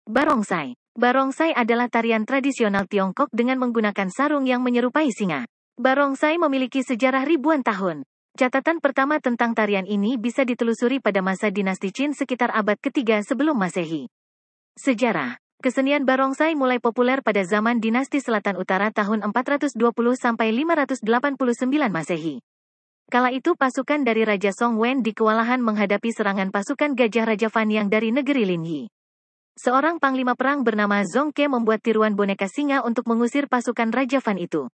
Barongsai. Barongsai adalah tarian tradisional Tiongkok dengan menggunakan sarung yang menyerupai singa. Barongsai memiliki sejarah ribuan tahun. Catatan pertama tentang tarian ini bisa ditelusuri pada masa dinasti Qin sekitar abad ketiga sebelum Masehi. Sejarah. Kesenian barongsai mulai populer pada zaman dinasti Selatan Utara tahun 420 sampai 589 Masehi. Kala itu pasukan dari Raja Song Wen di kewalahan menghadapi serangan pasukan Gajah Raja Fan yang dari negeri Linyi. Seorang panglima perang bernama Zhong Ke membuat tiruan boneka singa untuk mengusir pasukan Raja Fan itu.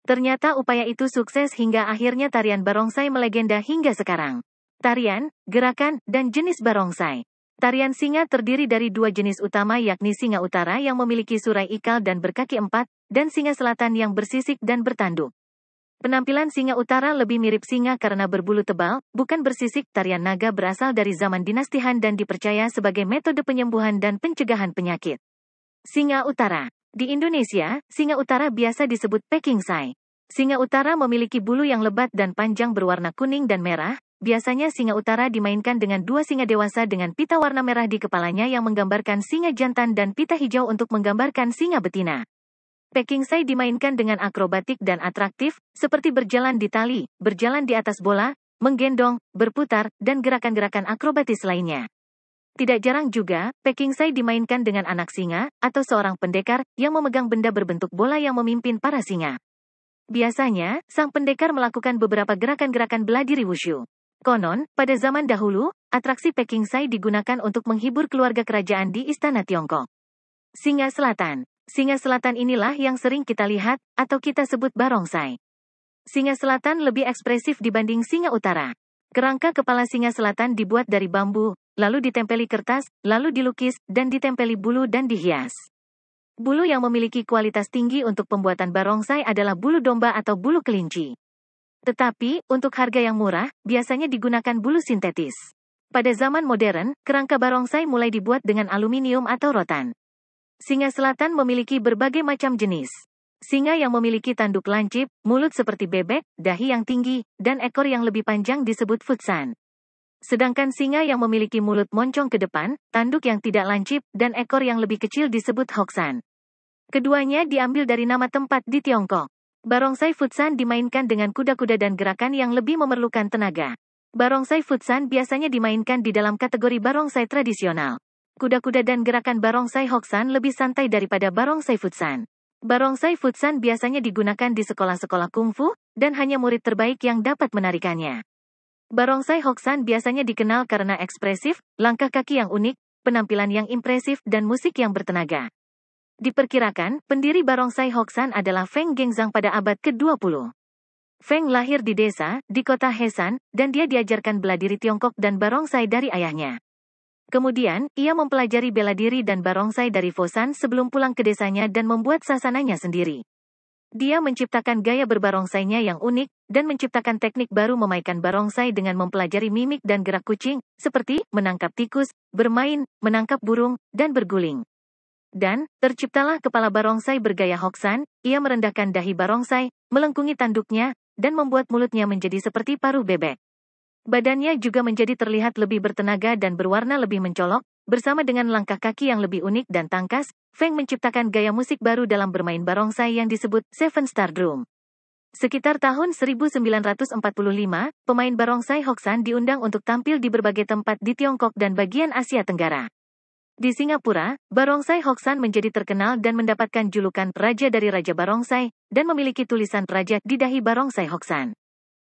Ternyata upaya itu sukses hingga akhirnya tarian barongsai melegenda hingga sekarang. Tarian, gerakan, dan jenis barongsai. Tarian singa terdiri dari dua jenis utama yakni singa utara yang memiliki surai ikal dan berkaki empat, dan singa selatan yang bersisik dan bertanduk. Penampilan singa utara lebih mirip singa karena berbulu tebal, bukan bersisik. Tarian naga berasal dari zaman dinasti Han dan dipercaya sebagai metode penyembuhan dan pencegahan penyakit. Singa utara. Di Indonesia, singa utara biasa disebut Pekingsai. Singa utara memiliki bulu yang lebat dan panjang berwarna kuning dan merah. Biasanya singa utara dimainkan dengan dua singa dewasa dengan pita warna merah di kepalanya yang menggambarkan singa jantan dan pita hijau untuk menggambarkan singa betina. Pekingsai dimainkan dengan akrobatik dan atraktif, seperti berjalan di tali, berjalan di atas bola, menggendong, berputar, dan gerakan-gerakan akrobatis lainnya. Tidak jarang juga, Pekingsai dimainkan dengan anak singa, atau seorang pendekar, yang memegang benda berbentuk bola yang memimpin para singa. Biasanya, sang pendekar melakukan beberapa gerakan-gerakan bela diri wushu. Konon, pada zaman dahulu, atraksi Pekingsai digunakan untuk menghibur keluarga kerajaan di Istana Tiongkok. Singa Selatan. Singa selatan inilah yang sering kita lihat, atau kita sebut barongsai. Singa selatan lebih ekspresif dibanding singa utara. Kerangka kepala singa selatan dibuat dari bambu, lalu ditempeli kertas, lalu dilukis, dan ditempeli bulu dan dihias. Bulu yang memiliki kualitas tinggi untuk pembuatan barongsai adalah bulu domba atau bulu kelinci. Tetapi, untuk harga yang murah, biasanya digunakan bulu sintetis. Pada zaman modern, kerangka barongsai mulai dibuat dengan aluminium atau rotan. Singa selatan memiliki berbagai macam jenis. Singa yang memiliki tanduk lancip, mulut seperti bebek, dahi yang tinggi, dan ekor yang lebih panjang disebut futsan. Sedangkan singa yang memiliki mulut moncong ke depan, tanduk yang tidak lancip, dan ekor yang lebih kecil disebut hoksan. Keduanya diambil dari nama tempat di Tiongkok. Barongsai futsan dimainkan dengan kuda-kuda dan gerakan yang lebih memerlukan tenaga. Barongsai futsan biasanya dimainkan di dalam kategori barongsai tradisional. Kuda-kuda dan gerakan barongsai hoksan lebih santai daripada barongsai futsan. Barongsai futsan biasanya digunakan di sekolah-sekolah kungfu, dan hanya murid terbaik yang dapat menarikannya. Barongsai hoksan biasanya dikenal karena ekspresif, langkah kaki yang unik, penampilan yang impresif, dan musik yang bertenaga. Diperkirakan, pendiri barongsai hoksan adalah Feng Gengzang pada abad ke-20. Feng lahir di desa, di kota Hesan, dan dia diajarkan bela diri Tiongkok dan barongsai dari ayahnya. Kemudian, ia mempelajari bela diri dan barongsai dari Fosan sebelum pulang ke desanya dan membuat sasananya sendiri. Dia menciptakan gaya berbarongsainya yang unik, dan menciptakan teknik baru memainkan barongsai dengan mempelajari mimik dan gerak kucing, seperti menangkap tikus, bermain, menangkap burung, dan berguling. Dan, terciptalah kepala barongsai bergaya hoksan. Ia merendahkan dahi barongsai, melengkungi tanduknya, dan membuat mulutnya menjadi seperti paruh bebek. Badannya juga menjadi terlihat lebih bertenaga dan berwarna lebih mencolok, bersama dengan langkah kaki yang lebih unik dan tangkas. Feng menciptakan gaya musik baru dalam bermain barongsai yang disebut Seven Star Drum. Sekitar tahun 1945, pemain barongsai hoksan diundang untuk tampil di berbagai tempat di Tiongkok dan bagian Asia Tenggara. Di Singapura, barongsai hoksan menjadi terkenal dan mendapatkan julukan Raja dari Raja Barongsai, dan memiliki tulisan Raja di dahi barongsai hoksan.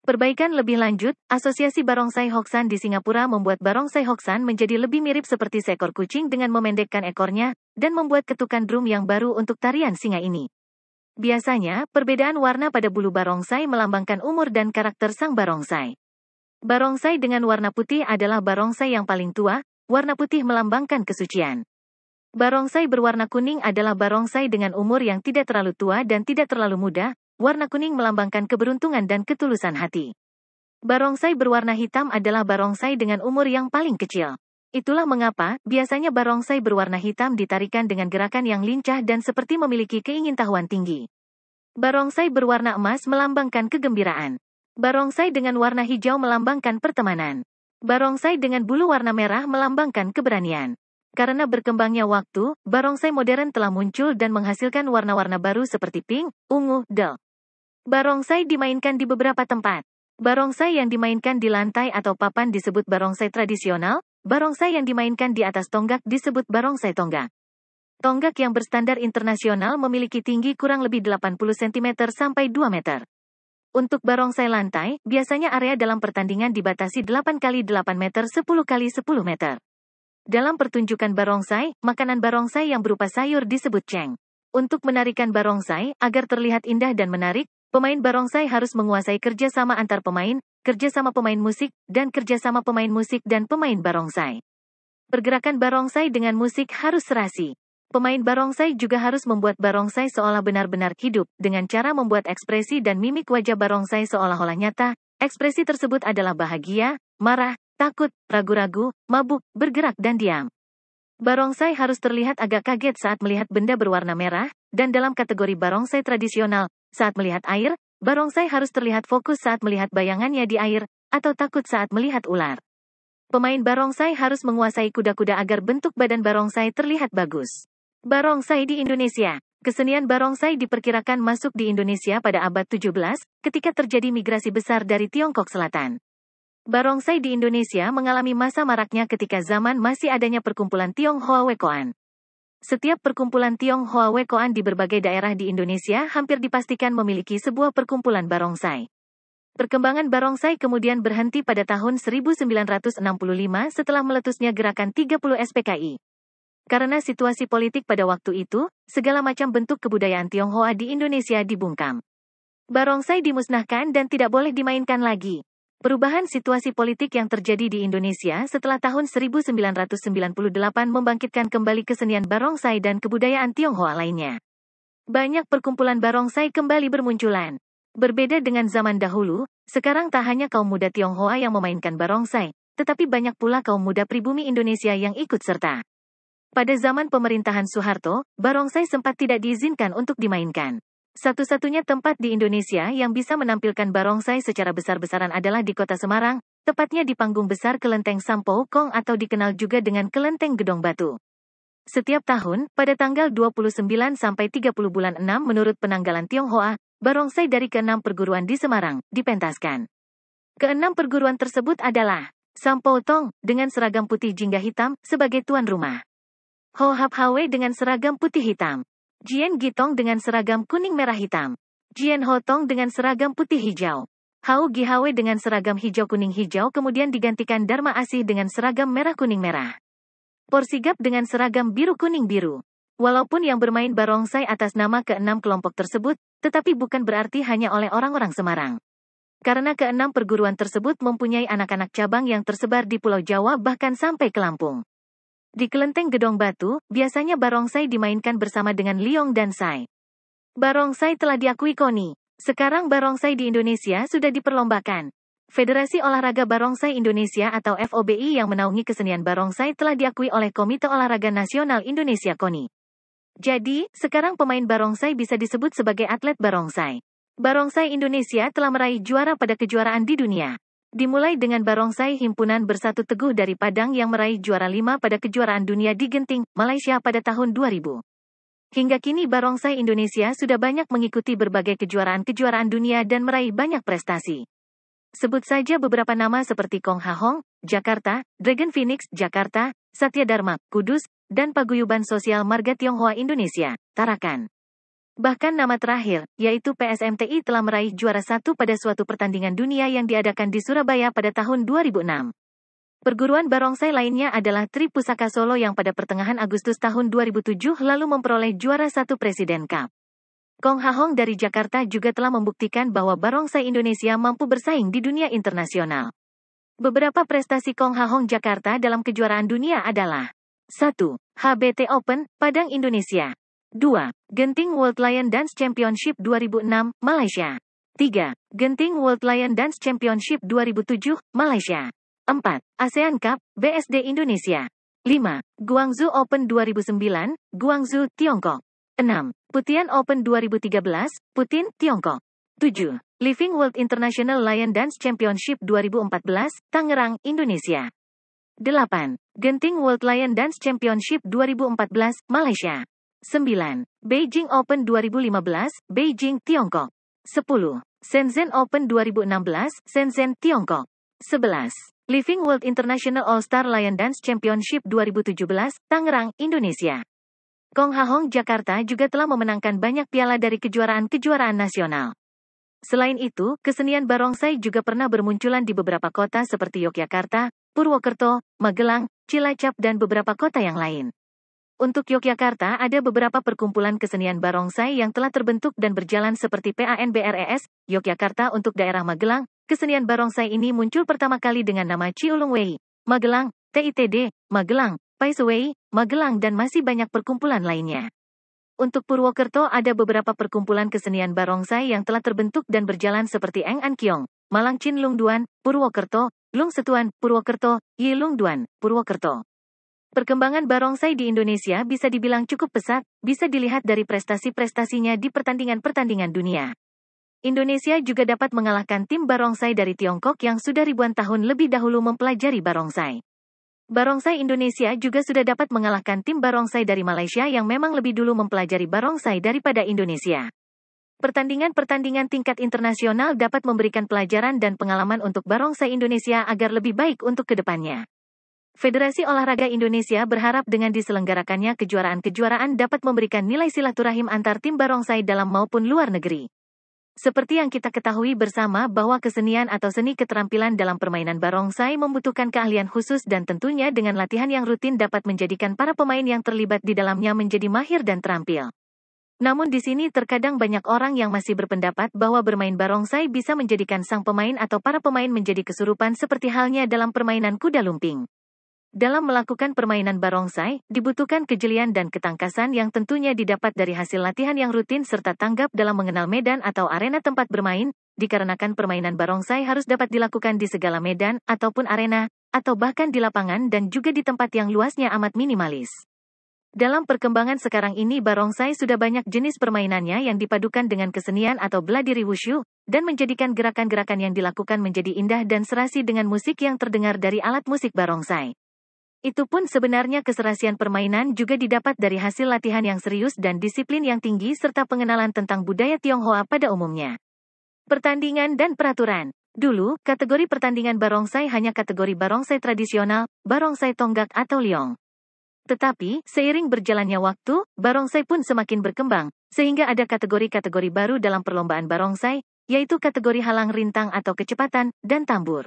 Perbaikan lebih lanjut, Asosiasi Barongsai Hoksan di Singapura membuat barongsai hoksan menjadi lebih mirip seperti seekor kucing dengan memendekkan ekornya, dan membuat ketukan drum yang baru untuk tarian singa ini. Biasanya, perbedaan warna pada bulu barongsai melambangkan umur dan karakter sang barongsai. Barongsai dengan warna putih adalah barongsai yang paling tua, warna putih melambangkan kesucian. Barongsai berwarna kuning adalah barongsai dengan umur yang tidak terlalu tua dan tidak terlalu muda. Warna kuning melambangkan keberuntungan dan ketulusan hati. Barongsai berwarna hitam adalah barongsai dengan umur yang paling kecil. Itulah mengapa, biasanya barongsai berwarna hitam ditarikan dengan gerakan yang lincah dan seperti memiliki keingintahuan tinggi. Barongsai berwarna emas melambangkan kegembiraan. Barongsai dengan warna hijau melambangkan pertemanan. Barongsai dengan bulu warna merah melambangkan keberanian. Karena berkembangnya waktu, barongsai modern telah muncul dan menghasilkan warna-warna baru seperti pink, ungu, dan barongsai dimainkan di beberapa tempat. Barongsai yang dimainkan di lantai atau papan disebut barongsai tradisional, barongsai yang dimainkan di atas tonggak disebut barongsai tonggak. Tonggak yang berstandar internasional memiliki tinggi kurang lebih 80 cm sampai 2 meter. Untuk barongsai lantai, biasanya area dalam pertandingan dibatasi 8 x 8 meter 10 x 10 meter. Dalam pertunjukan barongsai, makanan barongsai yang berupa sayur disebut ceng. Untuk menarikan barongsai, agar terlihat indah dan menarik, pemain barongsai harus menguasai kerjasama antar pemain, kerjasama pemain musik, dan kerjasama pemain musik dan pemain barongsai. Pergerakan barongsai dengan musik harus serasi. Pemain barongsai juga harus membuat barongsai seolah benar-benar hidup, dengan cara membuat ekspresi dan mimik wajah barongsai seolah-olah nyata. Ekspresi tersebut adalah bahagia, marah, takut, ragu-ragu, mabuk, bergerak dan diam. Barongsai harus terlihat agak kaget saat melihat benda berwarna merah, dan dalam kategori barongsai tradisional, saat melihat air, barongsai harus terlihat fokus saat melihat bayangannya di air, atau takut saat melihat ular. Pemain barongsai harus menguasai kuda-kuda agar bentuk badan barongsai terlihat bagus. Barongsai di Indonesia. Kesenian barongsai diperkirakan masuk di Indonesia pada abad 17, ketika terjadi migrasi besar dari Tiongkok Selatan. Barongsai di Indonesia mengalami masa maraknya ketika zaman masih adanya perkumpulan Tionghoa Wekoan. Setiap perkumpulan Tionghoa Wekoan di berbagai daerah di Indonesia hampir dipastikan memiliki sebuah perkumpulan barongsai. Perkembangan barongsai kemudian berhenti pada tahun 1965 setelah meletusnya gerakan 30 SPKI. Karena situasi politik pada waktu itu, segala macam bentuk kebudayaan Tionghoa di Indonesia dibungkam. Barongsai dimusnahkan dan tidak boleh dimainkan lagi. Perubahan situasi politik yang terjadi di Indonesia setelah tahun 1998 membangkitkan kembali kesenian barongsai dan kebudayaan Tionghoa lainnya. Banyak perkumpulan barongsai kembali bermunculan. Berbeda dengan zaman dahulu, sekarang tak hanya kaum muda Tionghoa yang memainkan barongsai, tetapi banyak pula kaum muda pribumi Indonesia yang ikut serta. Pada zaman pemerintahan Soeharto, barongsai sempat tidak diizinkan untuk dimainkan. Satu-satunya tempat di Indonesia yang bisa menampilkan barongsai secara besar-besaran adalah di kota Semarang, tepatnya di panggung besar Kelenteng Sampou Kong atau dikenal juga dengan Kelenteng Gedong Batu. Setiap tahun, pada tanggal 29 sampai 30 bulan 6 menurut penanggalan Tionghoa, barongsai dari ke-6 perguruan di Semarang dipentaskan. Ke-6 perguruan tersebut adalah Sampou Tong dengan seragam putih jingga hitam sebagai tuan rumah. Ho Hap Hwe dengan seragam putih hitam. Jien Gitong dengan seragam kuning merah hitam. Jien Ho Tong dengan seragam putih hijau. Hau Gihawe dengan seragam hijau kuning hijau kemudian digantikan Dharma Asih dengan seragam merah kuning merah. Porsigap dengan seragam biru kuning biru. Walaupun yang bermain barongsai atas nama ke-6 kelompok tersebut, tetapi bukan berarti hanya oleh orang-orang Semarang. Karena ke-6 perguruan tersebut mempunyai anak-anak cabang yang tersebar di Pulau Jawa bahkan sampai ke Lampung. Di Kelenteng Gedong Batu, biasanya barongsai dimainkan bersama dengan liong dan sai. Barongsai telah diakui KONI. Sekarang barongsai di Indonesia sudah diperlombakan. Federasi Olahraga Barongsai Indonesia atau FOBI yang menaungi kesenian barongsai telah diakui oleh Komite Olahraga Nasional Indonesia KONI. Jadi, sekarang pemain barongsai bisa disebut sebagai atlet barongsai. Barongsai Indonesia telah meraih juara pada kejuaraan di dunia. Dimulai dengan barongsai Himpunan Bersatu Teguh dari Padang yang meraih juara 5 pada kejuaraan dunia di Genting, Malaysia pada tahun 2000. Hingga kini barongsai Indonesia sudah banyak mengikuti berbagai kejuaraan-kejuaraan dunia dan meraih banyak prestasi. Sebut saja beberapa nama seperti Kong Ha Hong, Jakarta, Dragon Phoenix, Jakarta, Satya Dharma, Kudus, dan Paguyuban Sosial Marga Tionghoa Indonesia, Tarakan. Bahkan nama terakhir, yaitu PSMTI telah meraih juara 1 pada suatu pertandingan dunia yang diadakan di Surabaya pada tahun 2006. Perguruan barongsai lainnya adalah Tri Pusaka Solo yang pada pertengahan Agustus tahun 2007 lalu memperoleh juara 1 Presiden Cup. Kong Ha Hong dari Jakarta juga telah membuktikan bahwa barongsai Indonesia mampu bersaing di dunia internasional. Beberapa prestasi Kong Ha Hong Jakarta dalam kejuaraan dunia adalah 1. HBT Open, Padang Indonesia. 2. Genting World Lion Dance Championship 2006, Malaysia. 3. Genting World Lion Dance Championship 2007, Malaysia. 4. ASEAN Cup, BSD Indonesia. 5. Guangzhou Open 2009, Guangzhou, Tiongkok. 6. Putian Open 2013, Putin, Tiongkok. 7. Living World International Lion Dance Championship 2014, Tangerang, Indonesia. 8. Genting World Lion Dance Championship 2014, Malaysia. 9. Beijing Open 2015, Beijing, Tiongkok. 10. Shenzhen Open 2016, Shenzhen, Tiongkok. 11. Living World International All-Star Lion Dance Championship 2017, Tangerang, Indonesia. Kong Ha-hong Jakarta juga telah memenangkan banyak piala dari kejuaraan-kejuaraan nasional. Selain itu, kesenian barongsai juga pernah bermunculan di beberapa kota seperti Yogyakarta, Purwokerto, Magelang, Cilacap dan beberapa kota yang lain. Untuk Yogyakarta ada beberapa perkumpulan kesenian barongsai yang telah terbentuk dan berjalan seperti PANBRES, Yogyakarta. Untuk daerah Magelang, kesenian barongsai ini muncul pertama kali dengan nama Ciulung Wei, Magelang, TITD, Magelang, Paisewei, Magelang dan masih banyak perkumpulan lainnya. Untuk Purwokerto ada beberapa perkumpulan kesenian barongsai yang telah terbentuk dan berjalan seperti Eng An Kiong, Malang Chin Lung Duan, Purwokerto, Lung Setuan, Purwokerto, Yi Lung Duan, Purwokerto. Perkembangan barongsai di Indonesia bisa dibilang cukup pesat, bisa dilihat dari prestasi-prestasinya di pertandingan-pertandingan dunia. Indonesia juga dapat mengalahkan tim barongsai dari Tiongkok yang sudah ribuan tahun lebih dahulu mempelajari barongsai. Barongsai Indonesia juga sudah dapat mengalahkan tim barongsai dari Malaysia yang memang lebih dulu mempelajari barongsai daripada Indonesia. Pertandingan-pertandingan tingkat internasional dapat memberikan pelajaran dan pengalaman untuk barongsai Indonesia agar lebih baik untuk kedepannya. Federasi Olahraga Indonesia berharap dengan diselenggarakannya kejuaraan-kejuaraan dapat memberikan nilai silaturahim antar tim barongsai dalam maupun luar negeri. Seperti yang kita ketahui bersama bahwa kesenian atau seni keterampilan dalam permainan barongsai membutuhkan keahlian khusus dan tentunya dengan latihan yang rutin dapat menjadikan para pemain yang terlibat di dalamnya menjadi mahir dan terampil. Namun di sini terkadang banyak orang yang masih berpendapat bahwa bermain barongsai bisa menjadikan sang pemain atau para pemain menjadi kesurupan seperti halnya dalam permainan kuda lumping. Dalam melakukan permainan barongsai, dibutuhkan kejelian dan ketangkasan yang tentunya didapat dari hasil latihan yang rutin serta tanggap dalam mengenal medan atau arena tempat bermain, dikarenakan permainan barongsai harus dapat dilakukan di segala medan, ataupun arena, atau bahkan di lapangan dan juga di tempat yang luasnya amat minimalis. Dalam perkembangan sekarang ini barongsai sudah banyak jenis permainannya yang dipadukan dengan kesenian atau bela diri wushu, dan menjadikan gerakan-gerakan yang dilakukan menjadi indah dan serasi dengan musik yang terdengar dari alat musik barongsai. Itu pun sebenarnya keserasian permainan juga didapat dari hasil latihan yang serius dan disiplin yang tinggi serta pengenalan tentang budaya Tionghoa pada umumnya. Pertandingan dan peraturan. Dulu, kategori pertandingan barongsai hanya kategori barongsai tradisional, barongsai tonggak atau liong. Tetapi, seiring berjalannya waktu, barongsai pun semakin berkembang, sehingga ada kategori-kategori baru dalam perlombaan barongsai, yaitu kategori halang rintang atau kecepatan, dan tambur.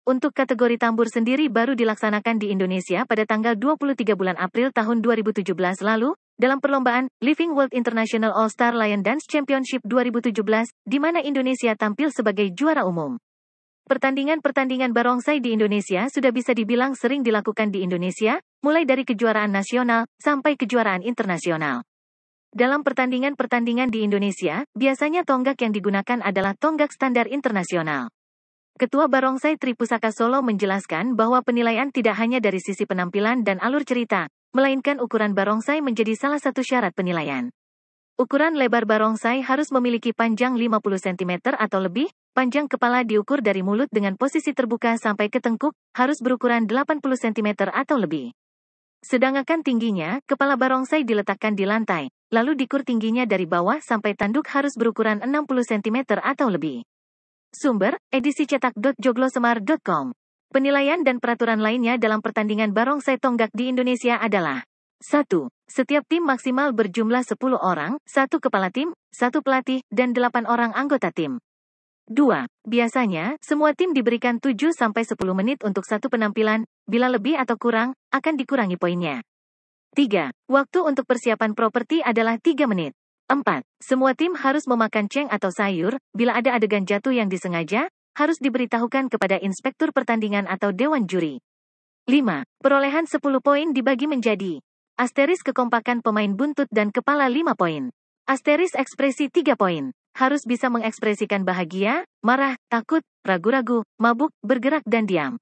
Untuk kategori tambur sendiri baru dilaksanakan di Indonesia pada tanggal 23 bulan April tahun 2017 lalu, dalam perlombaan Living World International All-Star Lion Dance Championship 2017, di mana Indonesia tampil sebagai juara umum. Pertandingan-pertandingan barongsai di Indonesia sudah bisa dibilang sering dilakukan di Indonesia, mulai dari kejuaraan nasional, sampai kejuaraan internasional. Dalam pertandingan-pertandingan di Indonesia, biasanya tonggak yang digunakan adalah tonggak standar internasional. Ketua Barongsai Tripusaka Solo menjelaskan bahwa penilaian tidak hanya dari sisi penampilan dan alur cerita, melainkan ukuran barongsai menjadi salah satu syarat penilaian. Ukuran lebar barongsai harus memiliki panjang 50 cm atau lebih, panjang kepala diukur dari mulut dengan posisi terbuka sampai ke tengkuk, harus berukuran 80 cm atau lebih. Sedangkan tingginya, kepala barongsai diletakkan di lantai, lalu diukur tingginya dari bawah sampai tanduk harus berukuran 60 cm atau lebih. Sumber, edisi cetak.joglosemar.com. Penilaian dan peraturan lainnya dalam pertandingan barongsai tonggak di Indonesia adalah 1. Setiap tim maksimal berjumlah 10 orang, 1 kepala tim, 1 pelatih, dan 8 orang anggota tim. 2. Biasanya, semua tim diberikan 7-10 menit untuk satu penampilan, bila lebih atau kurang, akan dikurangi poinnya. 3. Waktu untuk persiapan properti adalah 3 menit. 4. Semua tim harus memakan ceng atau sayur, bila ada adegan jatuh yang disengaja, harus diberitahukan kepada inspektur pertandingan atau dewan juri. 5. Perolehan 10 poin dibagi menjadi asteris kekompakan pemain buntut dan kepala 5 poin. Asteris ekspresi 3 poin. Harus bisa mengekspresikan bahagia, marah, takut, ragu-ragu, mabuk, bergerak dan diam.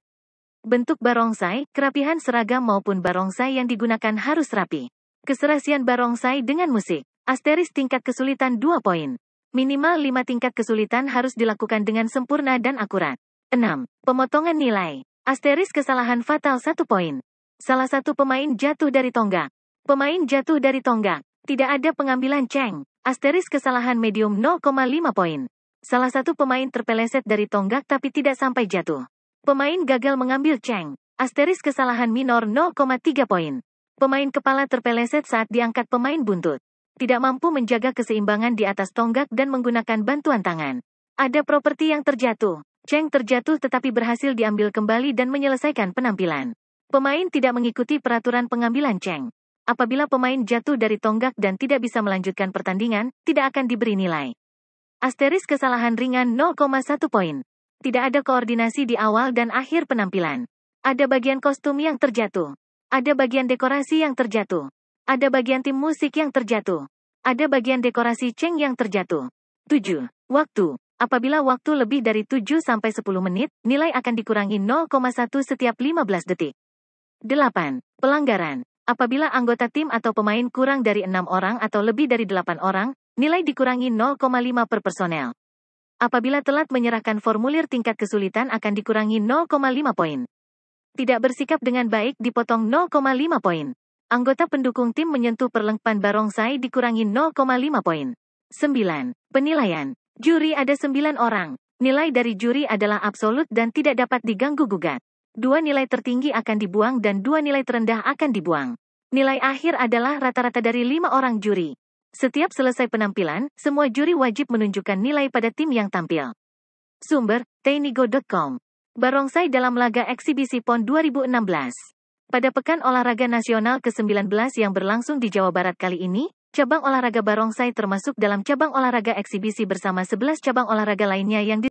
Bentuk barongsai, kerapihan seragam maupun barongsai yang digunakan harus rapi. Keserasian barongsai dengan musik. Asteris tingkat kesulitan 2 poin. Minimal 5 tingkat kesulitan harus dilakukan dengan sempurna dan akurat. 6. Pemotongan nilai. Asteris kesalahan fatal 1 poin. Salah satu pemain jatuh dari tonggak. Pemain jatuh dari tonggak. Tidak ada pengambilan Cheng. Asteris kesalahan medium 0,5 poin. Salah satu pemain terpeleset dari tonggak tapi tidak sampai jatuh. Pemain gagal mengambil Cheng. Asteris kesalahan minor 0,3 poin. Pemain kepala terpeleset saat diangkat pemain buntut. Tidak mampu menjaga keseimbangan di atas tonggak dan menggunakan bantuan tangan. Ada properti yang terjatuh. Cheng terjatuh tetapi berhasil diambil kembali dan menyelesaikan penampilan. Pemain tidak mengikuti peraturan pengambilan Cheng. Apabila pemain jatuh dari tonggak dan tidak bisa melanjutkan pertandingan, tidak akan diberi nilai. Asteris kesalahan ringan 0,1 poin. Tidak ada koordinasi di awal dan akhir penampilan. Ada bagian kostum yang terjatuh. Ada bagian dekorasi yang terjatuh. Ada bagian tim musik yang terjatuh. Ada bagian dekorasi Cheng yang terjatuh. 7. Waktu. Apabila waktu lebih dari 7-10 menit, nilai akan dikurangi 0,1 setiap 15 detik. 8. Pelanggaran. Apabila anggota tim atau pemain kurang dari 6 orang atau lebih dari 8 orang, nilai dikurangi 0,5 per personel. Apabila telat menyerahkan formulir tingkat kesulitan akan dikurangi 0,5 poin. Tidak bersikap dengan baik dipotong 0,5 poin. Anggota pendukung tim menyentuh perlengkapan barongsai dikurangi 0,5 poin. 9. Penilaian. Juri ada 9 orang. Nilai dari juri adalah absolut dan tidak dapat diganggu-gugat. 2 nilai tertinggi akan dibuang dan 2 nilai terendah akan dibuang. Nilai akhir adalah rata-rata dari 5 orang juri. Setiap selesai penampilan, semua juri wajib menunjukkan nilai pada tim yang tampil. Sumber, tenigo.com. Barongsai dalam laga eksibisi PON 2016. Pada Pekan Olahraga Nasional ke-19 yang berlangsung di Jawa Barat kali ini, cabang olahraga barongsai termasuk dalam cabang olahraga eksibisi bersama 11 cabang olahraga lainnya yang